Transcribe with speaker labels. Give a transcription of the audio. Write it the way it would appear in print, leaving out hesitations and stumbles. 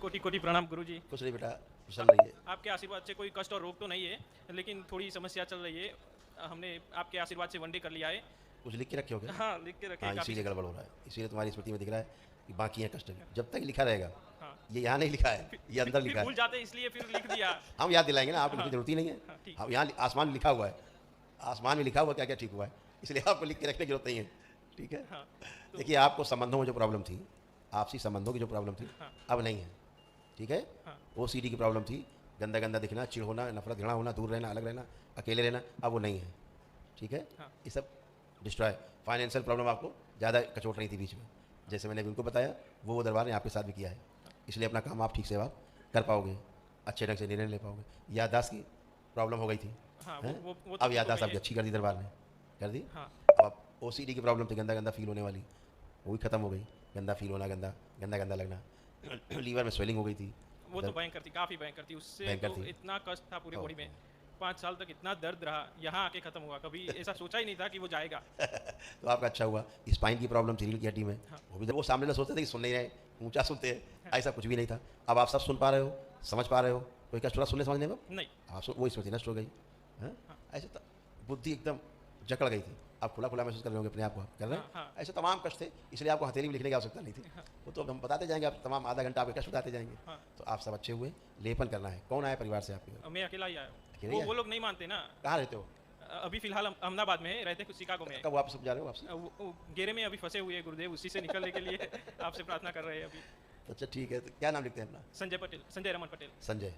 Speaker 1: कोटि कोटि प्रणाम गुरुजी।
Speaker 2: कुछ नहीं बेटा, कुशल रहिए।
Speaker 1: आपके आशीर्वाद से कोई कष्ट और रोग तो नहीं है, लेकिन थोड़ी समस्या चल रही है। हमने आपके आशीर्वाद से वनडे कर लिया है।
Speaker 2: कुछ लिख के रखे हो क्या?
Speaker 1: हाँ, लिख के रखे
Speaker 2: हाँ,
Speaker 1: काफी।
Speaker 2: इसीलिए गड़बड़ हो रहा है, इसीलिए तुम्हारी स्मृति में दिख रहा है कि बाकी है कष्ट भी। जब तक लिखा रहेगा,
Speaker 1: हाँ,
Speaker 2: ये यहाँ नहीं लिखा है, ये अंदर
Speaker 1: फिर
Speaker 2: लिखा
Speaker 1: भूल
Speaker 2: है।
Speaker 1: जाते हैं, इसलिए फिर लिख दिया।
Speaker 2: हम याद दिलाएंगे ना, आपको
Speaker 1: हाँ,
Speaker 2: लिखने की जरूरत ही नहीं है।
Speaker 1: हाँ, ठीक।
Speaker 2: हम यहाँ आसमान में लिखा हुआ है, आसमान में लिखा हुआ क्या क्या ठीक हुआ है, इसलिए आपको लिख के रखने की जरूरत नहीं है। ठीक है।
Speaker 1: हाँ, तो
Speaker 2: देखिए, आपको संबंधों में जो प्रॉब्लम थी, आपसी संबंधों की जो प्रॉब्लम थी,
Speaker 1: हाँ,
Speaker 2: अब नहीं है। ठीक है।
Speaker 1: हाँ,
Speaker 2: OCD की प्रॉब्लम थी, गंदा गंदा दिखना, चिड़ होना, नफरत, घृणा होना, दूर रहना, अलग रहना, अकेले रहना, अब वो नहीं है। ठीक है।
Speaker 1: हाँ,
Speaker 2: ये सब डिस्ट्रॉय। फाइनेंशियल प्रॉब्लम आपको ज़्यादा कचोट रही थी बीच में, जैसे मैंने अभी उनको बताया, वो दरबार ने आपके साथ भी किया है, इसलिए अपना काम आप ठीक से आप कर पाओगे, अच्छे ढंग से निर्णय ले पाओगे। याददाश्त की प्रॉब्लम हो गई थी,
Speaker 1: हाँ,
Speaker 2: हैं?
Speaker 1: वो
Speaker 2: अब
Speaker 1: तो
Speaker 2: याददाश्त
Speaker 1: गई
Speaker 2: आपकी
Speaker 1: है।
Speaker 2: अच्छी कर दी दरबार ने, कर दी।
Speaker 1: हाँ,
Speaker 2: अब आप OCD की प्रॉब्लम थी, गंदा गंदा फील होने वाली, वो भी खत्म हो गई। गंदा फील होना, गंदा गंदा गंदा लगना, लीवर में स्वेलिंग हो गई थी,
Speaker 1: वो तो भयंकर थी, काफी भयंकर थी। उससे
Speaker 2: भयंकर
Speaker 1: तो
Speaker 2: थी।
Speaker 1: इतना कष्ट था पूरी
Speaker 2: ओ,
Speaker 1: बॉडी में। 5 साल तक इतना दर्द रहा, यहाँ आके खत्म हुआ। कभी ऐसा सोचा ही नहीं था कि वो जाएगा।
Speaker 2: तो आपका अच्छा हुआ। स्पाइन की प्रॉब्लम थी, रीढ़ की हड्डी में,
Speaker 1: हाँ,
Speaker 2: वो भी वो सामने ना सोचते थे कि सुन नहीं रहे, ऊंचा सुनते हैं, ऐसा कुछ भी नहीं था। अब आप सब सुन पा रहे हो, समझ पा रहे हो, कोई कष्ट थोड़ा सुनने समझने में,
Speaker 1: नहीं।
Speaker 2: आप वो स्मृति नष्ट हो गई। हैं?
Speaker 1: हाँ,
Speaker 2: ऐसे बुद्धि एकदम जकड़ गई थी, आप खुला खुला महसूस कर रहे होंगे अपने आप को, कर रहे
Speaker 1: हाँ,
Speaker 2: हैं।
Speaker 1: हाँ,
Speaker 2: ऐसे तमाम कष्ट थे, इसलिए आपको हथेली में लिखने की आवश्यकता नहीं थी।
Speaker 1: हाँ,
Speaker 2: वो तो हम बताते जाएंगे, आप तमाम आधा घंटा आपके कष्ट बताते जाएंगे।
Speaker 1: हाँ।
Speaker 2: तो आप सब अच्छे हुए, लेपन करना है। कौन आया परिवार से आपके घर?
Speaker 1: मैं अकेला ही आया
Speaker 2: अकेले
Speaker 1: हूँ।
Speaker 2: आए?
Speaker 1: वो लोग नहीं मानते ना।
Speaker 2: कहाँ रहते हो?
Speaker 1: अभी फिलहाल हम अहमदाबाद में है, रहते कुछ शिकागो में है।
Speaker 2: कब वापस जा रहे हो वापस?
Speaker 1: वो घेरे में अभी फंसे हुए हैं गुरुदेव, उसी से निकलने के लिए आपसे प्रार्थना कर रहे हैं अभी।
Speaker 2: अच्छा ठीक है, तो क्या नाम लिखते हैं अपना?
Speaker 1: संजय पटेल, संजय रमन पटेल।
Speaker 2: संजय।